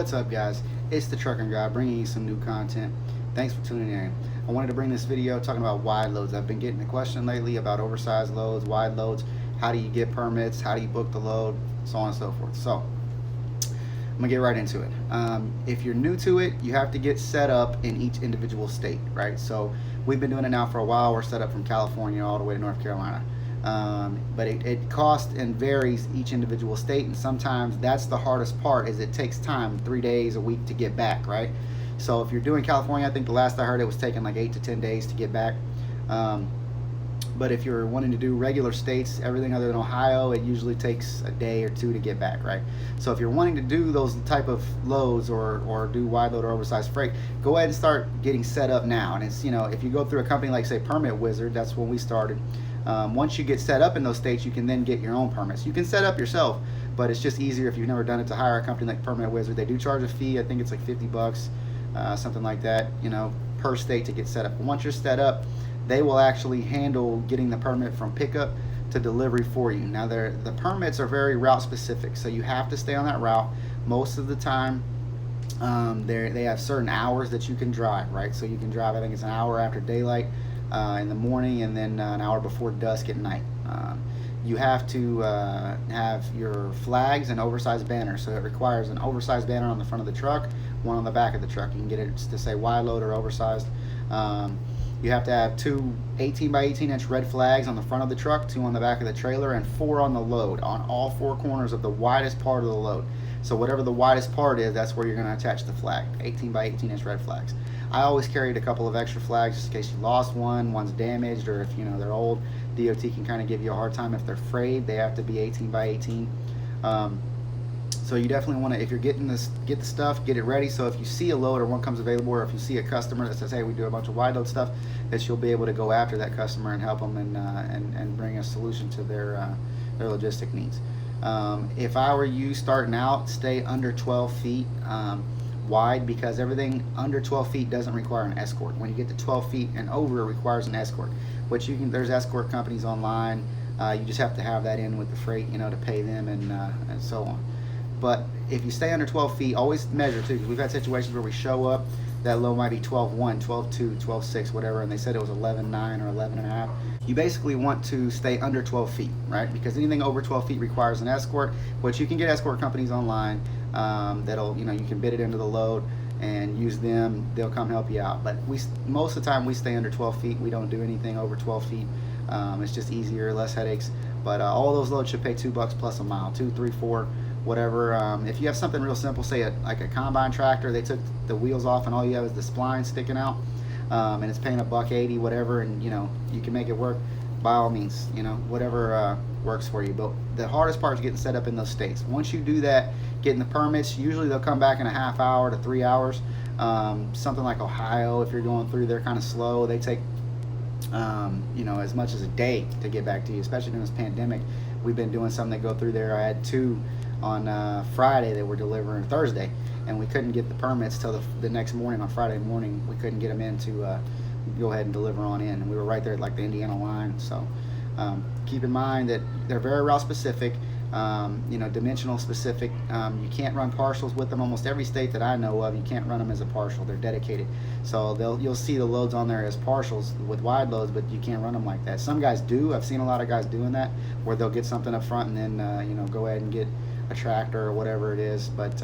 What's up, guys? It's the Trucking Guy bringing you some new content. Thanks for tuning in. I wanted to bring this video talking about wide loads. I've been getting a question lately about oversized loads, wide loads. How do you get permits? How do you book the load? So on and so forth. So I'm gonna get right into it. If you're new to it, you have to get set up in each individual state, right? So we've been doing it now for a while. We're set up from California all the way to North Carolina. But it costs and varies each individual state, and sometimes that's the hardest part, is it takes time, 3 days, a week to get back, right? So if you're doing California, I think the last I heard it was taking like 8 to 10 days to get back. But if you're wanting to do regular states, everything other than Ohio, it usually takes a day or two to get back, right? So if you're wanting to do those type of loads or do wide load or oversized freight, go ahead and start getting set up now. And it's, if you go through a company like, say, Permit Wizard, that's when we started. Once you get set up in those states, you can then get your own permits. You can set up yourself, but it's just easier if you've never done it to hire a company like Permit Wizard. They do charge a fee. I think it's like $50, something like that, per state to get set up. But once you're set up, they will actually handle getting the permit from pickup to delivery for you. Now, the permits are very route specific, so you have to stay on that route most of the time. They have certain hours that you can drive, right? So you can drive, I think it's an hour after daylight in the morning, and then an hour before dusk at night. You have to have your flags and oversized banners, so it requires an oversized banner on the front of the truck, one on the back of the truck. You can get it to say wide load or oversized. You have to have 2 18 by 18 inch red flags on the front of the truck, 2 on the back of the trailer, and 4 on the load, on all 4 corners of the widest part of the load. So whatever the widest part is, that's where you're going to attach the flag, 18 by 18 inch red flags. I always carried a couple of extra flags just in case you lost one, one's damaged, or if they're old. DOT can kind of give you a hard time if they're frayed. They have to be 18 by 18. So you definitely want to, if you're getting this, get the stuff, get it ready. So if you see a load or one comes available, or if you see a customer that says, hey, we do a bunch of wide load stuff, that you'll be able to go after that customer and help them and bring a solution to their logistic needs. If I were you starting out, stay under 12 feet wide, because everything under 12 feet doesn't require an escort. When you get to 12 feet and over, it requires an escort, which there's escort companies online. You just have to have that in with the freight, to pay them and so on. But if you stay under 12 feet, always measure too, because we've had situations where we show up, that load might be 12.1, 12.2, 12.6, whatever, and they said it was 11.9 or 11.5. You basically want to stay under 12 feet, right? Because anything over 12 feet requires an escort, which you can get escort companies online that'll, you can bid it into the load and use them. They'll come help you out. But most of the time we stay under 12 feet. We don't do anything over 12 feet. It's just easier, less headaches. But all those loads should pay $2 plus a mile, 2, 3, 4. Whatever. If you have something real simple, say like a combine tractor, they took the wheels off and all you have is the spline sticking out, and it's paying $1.80, whatever, and you can make it work, by all means, whatever works for you. But the hardest part is getting set up in those states. Once you do that, getting the permits, usually they'll come back in a half hour to 3 hours. Something like Ohio, if you're going through, they're kind of slow. They take as much as a day to get back to you, especially during this pandemic. We've been doing some that go through there. I had 2 on Friday that were delivering Thursday, and we couldn't get the permits till the next morning. On Friday morning, we couldn't get them in to go ahead and deliver on in, and we were right there at like the Indiana line. So keep in mind that they're very route specific, dimensional specific. You can't run partials with them. Almost every state that I know of, you can't run them as a partial. They're dedicated. So you'll see the loads on there as partials with wide loads, but you can't run them like that. Some guys do. I've seen a lot of guys doing that, where they'll get something up front and then go ahead and get a tractor or whatever it is. But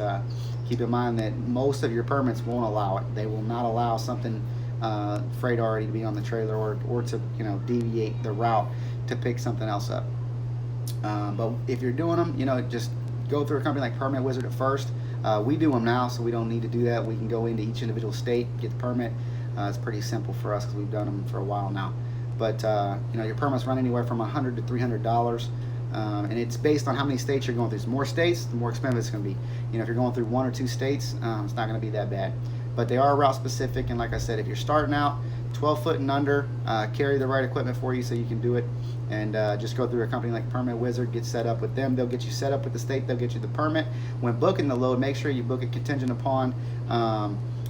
keep in mind that most of your permits won't allow it. They will not allow something freight already to be on the trailer, or to deviate the route to pick something else up. But if you're doing them, just go through a company like Permit Wizard at first. We do them now, so we don't need to do that. We can go into each individual state, get the permit. It's pretty simple for us because we've done them for a while now. But your permits run anywhere from $100 to $300. And it's based on how many states you're going through. So more states, the more expensive it's going to be. If you're going through 1 or 2 states, it's not going to be that bad. But they are route specific, and like I said, if you're starting out 12 foot and under, carry the right equipment for you so you can do it. And just go through a company like Permit Wizard, get set up with them. They'll get you set up with the state. They'll get you the permit. When booking the load, make sure you book it contingent upon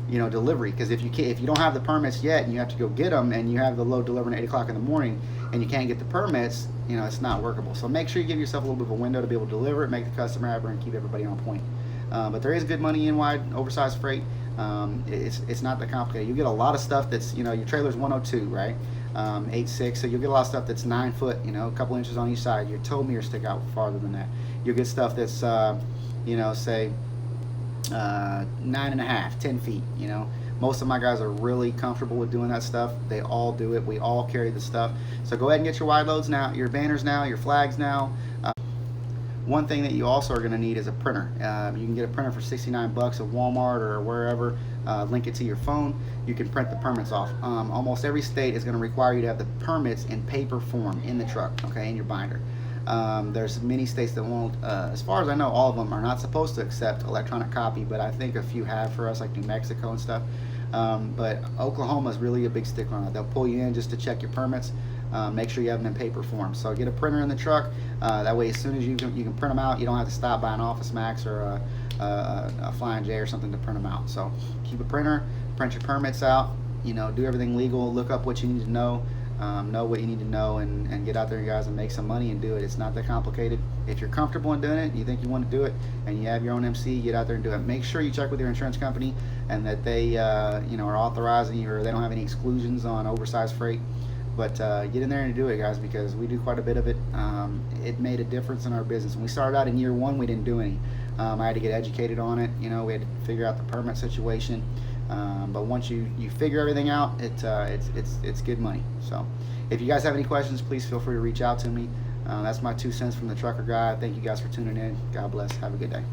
delivery, because if you don't have the permits yet and you have to go get them, and you have the load delivering at 8 o'clock in the morning and you can't get the permits, it's not workable. So make sure you give yourself a little bit of a window to be able to deliver it, make the customer happy, and keep everybody on point. But there is good money in wide oversized freight. It's not that complicated. You get a lot of stuff that's, you know, your trailer's 102, right? 8.6, so you'll get a lot of stuff that's 9 foot, you know, a couple inches on each side. Your tow mirrors stick out farther than that. You'll get stuff that's, you know, say 9.5, 10 feet, you know. Most of my guys are really comfortable with doing that stuff. They all do it. We all carry the stuff. So go ahead and get your wide loads now, your banners now, your flags now. One thing that you also are going to need is a printer. You can get a printer for 69 bucks at Walmart or wherever. Link it to your phone. You can print the permits off. Almost every state is going to require you to have the permits in paper form in the truck, okay, in your binder. There's many states that won't, as far as I know, all of them are not supposed to accept electronic copy, but I think a few have for us, like New Mexico and stuff. But Oklahoma is really a big stickler on it. They'll pull you in just to check your permits. Make sure you have them in paper form. So get a printer in the truck. That way, as soon as you can print them out, you don't have to stop by an Office Max or a Flying J or something to print them out. So keep a printer, print your permits out. You know, do everything legal. Look up what you need to know. Know what you need to know, and get out there, guys, and make some money and do it. It's not that complicated. If you're comfortable in doing it, you think you want to do it, and you have your own MC, get out there and do it. Make sure you check with your insurance company and that they you know, are authorizing you, or they don't have any exclusions on oversized freight. But get in there and do it, guys, because we do quite a bit of it. It made a difference in our business. When we started out in year one, we didn't do any. I had to get educated on it. You know, we had to figure out the permit situation. But once you figure everything out, it's good money. So if you guys have any questions, please feel free to reach out to me. That's my 2 cents from the trucker guy. Thank you guys for tuning in. God bless. Have a good day.